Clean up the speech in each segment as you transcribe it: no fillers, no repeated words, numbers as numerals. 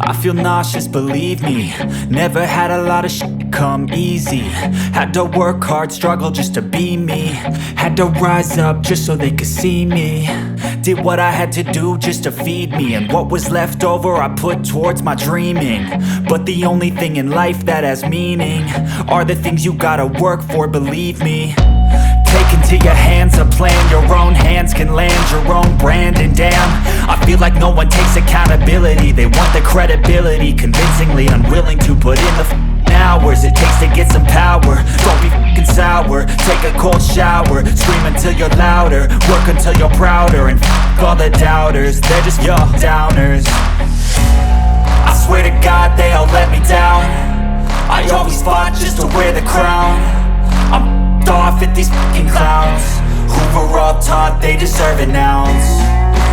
I feel nauseous, believe me. Never had a lot of shit come easy. Had to work hard, struggle just to be me. Had to rise up just so they could see me. Did what I had to do just to feed me. And what was left over I put towards my dreaming. But the only thing in life that has meaning are the things you gotta work for, believe me. Take into your hands a plan. Your own hands can land your own brand. And damn, I feel like no one takes accountability. They want the credibility, convincingly unwilling to put in the hours it takes to get some power. Don't be f***ing sour. Take a cold shower. Scream until you're louder. Work until you're prouder. And f*** all the doubters, they're just your downers. I swear to God they all let me down. I always fought just to wear the crown. I'm off at these fucking clowns who were all taught they deserve an ounce.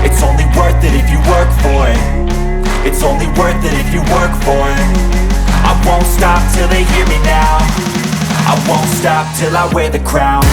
It's only worth it if you work for it. It's only worth it if you work for it. I won't stop till they hear me now. I won't stop till I wear the crown.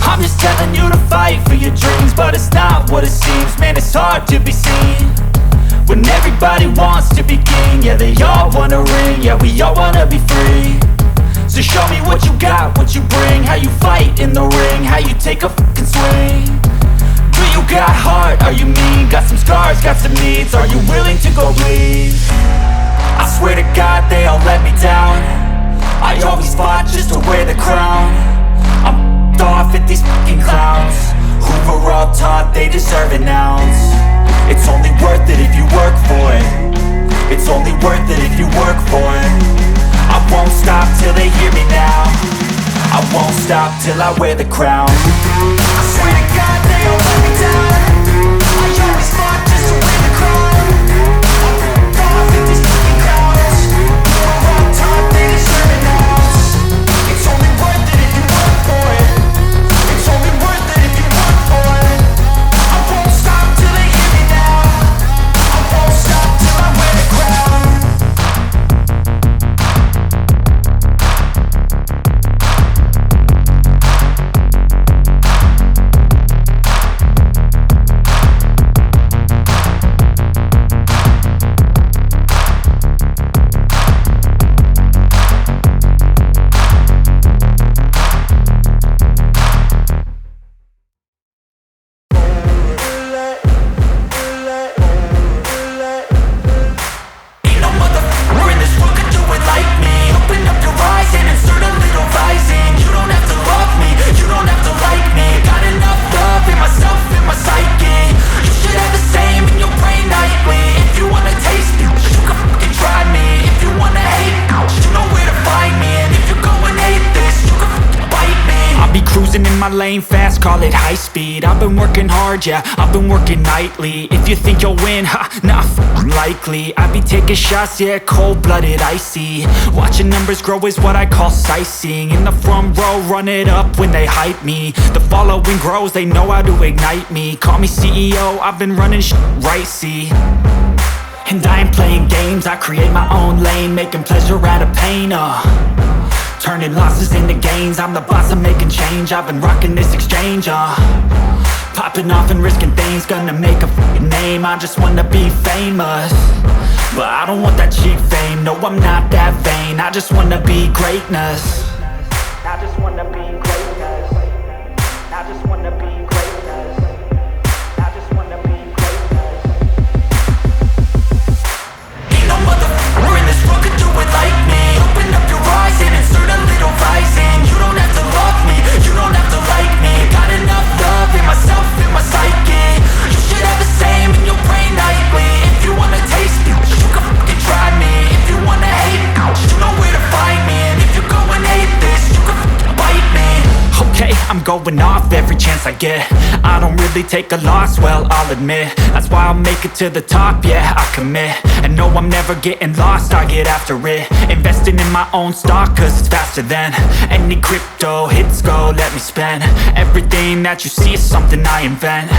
I'm just telling you to fight for your dreams, but it's not what it seems. Man, it's hard to be seen when everybody wants to be king. Yeah, they all wanna ring, yeah, we all wanna be free. So show me what you got, what you bring, how you fight in the ring, how you take a fucking swing. Do you got heart, are you mean? Got some scars, got some needs, are you willing to go bleed? I swear to God they all let me down. I always fought just to wear the crown. I'm off at these fucking clowns who were all taught they deserve an ounce. It's only worth it if you work for it. It's only worth it if you work for it. I won't stop till they hear me now. I won't stop till I wear the crown. I swear to God they all let me down. I always fought just to wear the crown. I'm off at these fucking clowns who were all taught they deserve an ounce. It's only worth it if you work for it. It's only worth it if you work for it. I won't stop till they hear me now. I won't stop till I wear the crown. Lane fast, call it high speed. I've been working hard, yeah, I've been working nightly. If you think you'll win, ha, not likely. I be taking shots, yeah, cold-blooded, icy. Watching numbers grow is what I call sightseeing. In the front row, run it up when they hype me. The following grows, they know how to ignite me. Call me CEO, I've been running shit right, see. And I ain't playing games, I create my own lane, making pleasure out of pain, turning losses into gains. I'm the boss, I'm making change. I've been rocking this exchange, popping off and risking things. Gonna make a f***ing name. I just wanna be famous, but I don't want that cheap fame. No, I'm not that vain. I just wanna be greatness. I just wanna be greatness. I just wanna be greatness. I just wanna be greatness. Ain't no motherfucker in this world could do it like me. Open up your eyes and insert a little rising. You don't have to love me, you don't have to like me. Got enough love in myself, in my psyche. You should have the same in your brain nightly. If you wanna taste me, you can fucking try me. If you wanna hate me, you know where to find me. And if you're going hate I'm going off every chance I get. I don't really take a loss, well, I'll admit. That's why I'll make it to the top, yeah, I commit. And no, I'm never getting lost, I get after it. Investing in my own stock, cause it's faster than any crypto hits go, let me spend. Everything that you see is something I invent,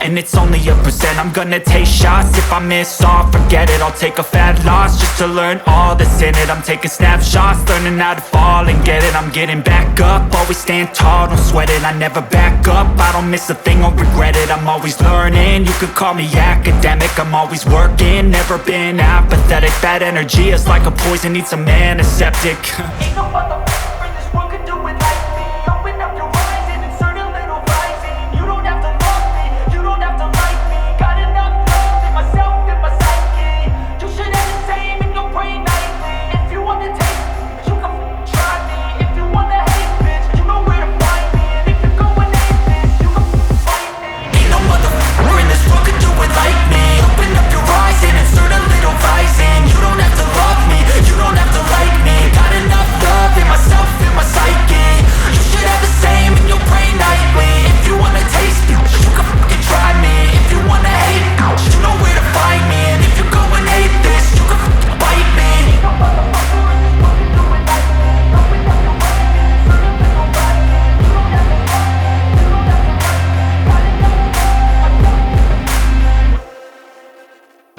and it's only a percent. I'm gonna take shots, if I miss all, forget it. I'll take a fat loss just to learn all that's in it. I'm taking snapshots, learning how to fall and get it. I'm getting back up, always stand tall, don't sweat it. I never back up, I don't miss a thing or regret it. I'm always learning, you could call me academic. I'm always working, never been apathetic. Bad energy is like a poison, needs some antiseptic. Ain't no motherfucker in this world could do it like me. Open up your eyes and insert a little rising. You don't have to love me, you don't have to like me. Got enough love in myself, in my psyche. You should have the same in your brain nightly. If you want to taste me, you can try me. If you want to hate, bitch, you know where to find me. And if you're going hate this, you can fight me. Ain't no motherfucker in this world could do it like me. Open up your eyes and insert a little rising. You don't have to love me, you don't have to like me. Got enough love in myself, in my psyche. You should have the same in your brain nightly. If you want to taste me, you can fucking try me. If you want to hate, you know where to find me. And if you're going hate this, you can fucking bite me. Ain't no motherfucker in this world can do it like me. Open up your eyes and insert a little rising. You don't have to love me, you don't have to like me. Got enough love.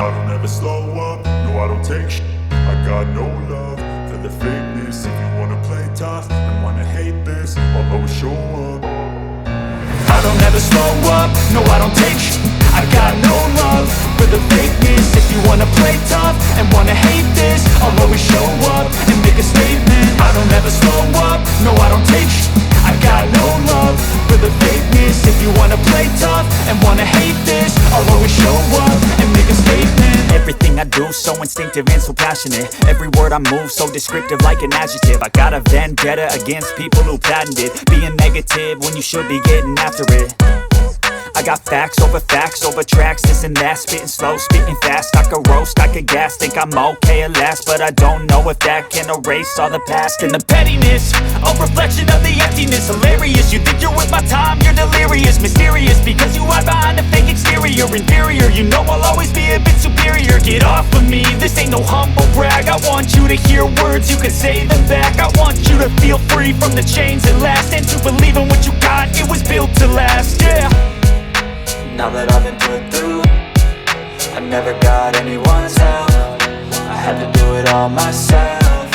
I don't ever slow up, no I don't take shit. I got no love for the fakeness. If you wanna play tough and wanna hate this, I'll always show up. I don't ever slow up, no I don't take shit. I got no love for the fakeness. If you wanna play tough and wanna hate this, I'll always show up and make a statement. I don't ever slow up, no I don't take shit. I got no love for the fakeness. If you wanna play tough and wanna hate this, I'll always show up and make a statement. Everything I do so instinctive and so passionate. Every word I move so descriptive like an adjective. I got a vendetta against people who patented being negative when you should be getting after it. I got facts over tracks, this and that. Spitting slow, spitting fast, I could roast, I could gas. Think I'm okay at last, but I don't know if that can erase all the past. And the pettiness, a reflection of the emptiness. Hilarious, you think you're with my time, you're delirious. Mysterious, because you hide behind a fake exterior. Inferior, you know I'll always be a bit superior. Get off of me, this ain't no humble brag. I want you to hear words, you can say them back. I want you to feel free from the chains that last, and to believe in what you got, it was built to last, yeah. Now that I've been put through, I never got anyone's help. I had to do it all myself.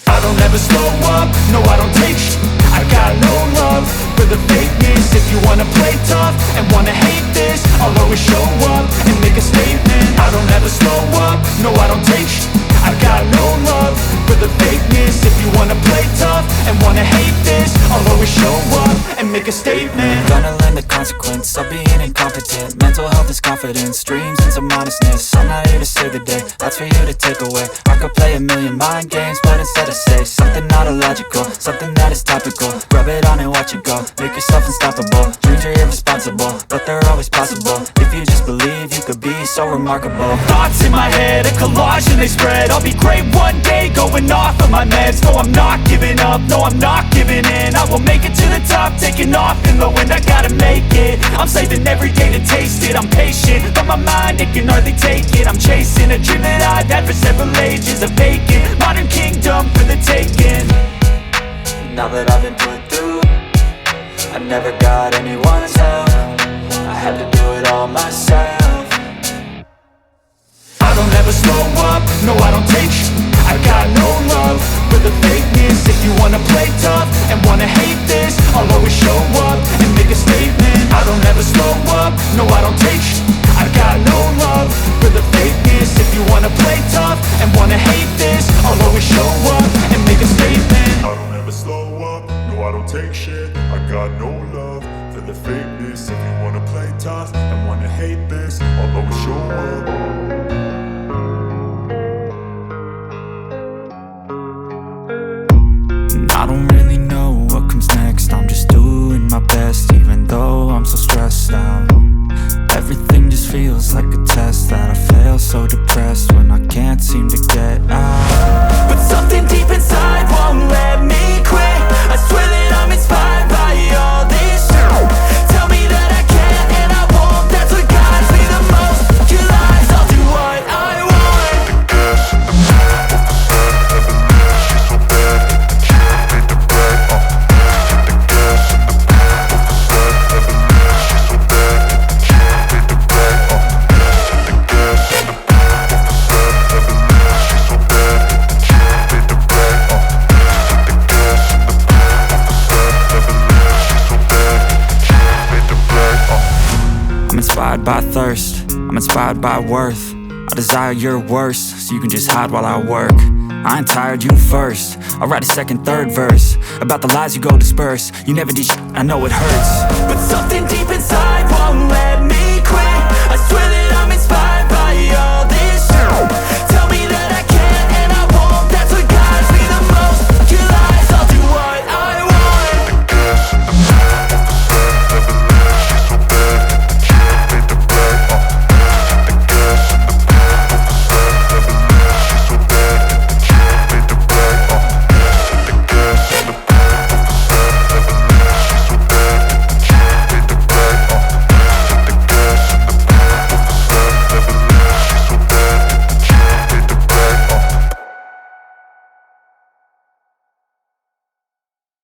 I don't ever slow up, no I don't take shit. I got no love for the fakeness. If you wanna play tough and wanna hate this, I'll always show up and make a statement. I don't ever slow up, no I don't take shit. I got no love for the fakeness. If you wanna play tough and wanna hate this, I'll always show up and make a statement. Gonna learn the consequence of being incompetent. Mental health is confidence, dreams and some honestness. I'm not here to save the day, that's for you to take away. I could play a million mind games, but instead I say something not illogical, something that is topical. Rub it on and watch it go, make yourself unstoppable. Dreams are irresponsible, but they're always possible. If you just believe, you could be so remarkable. Thoughts in my head, a collage and they spread. I'll be great one day, going off of my meds. No, I'm not giving up, no, I'm not giving in. I will make it to the top, taking off in the wind. I gotta make it, I'm saving every day to taste it. I'm patient, but my mind, it can hardly take it. I'm chasing a dream that I've had for several ages. A vacant, modern kingdom for the taking. Now that I've been put through, I never got anyone's help. I had to do it all myself. I don't ever slow up, no I don't take shit. I got no love for the fakeness. If you wanna play tough and wanna hate this, I'll always show up and make a statement. I don't ever slow up, no I don't take shit. I got no love for the fakeness. If you wanna play tough and wanna hate this, I'll always show up and make a statement. I don't ever slow up, no I don't take shit. I got no love for the fakeness. If you wanna play tough and wanna hate this, I'll always show up. I don't really know what comes next. I'm just doing my best, even though I'm so stressed out. Everything just feels like a test that I fail, so depressed when I can't seem to get out. But something deep inside won't let me quit. I swear that by thirst, I'm inspired by worth. I desire your worst, so you can just hide while I work. I ain't tired, you first. I'll write a second, third verse about the lies you go disperse. You never did shit, I know it hurts, but something deep inside won't let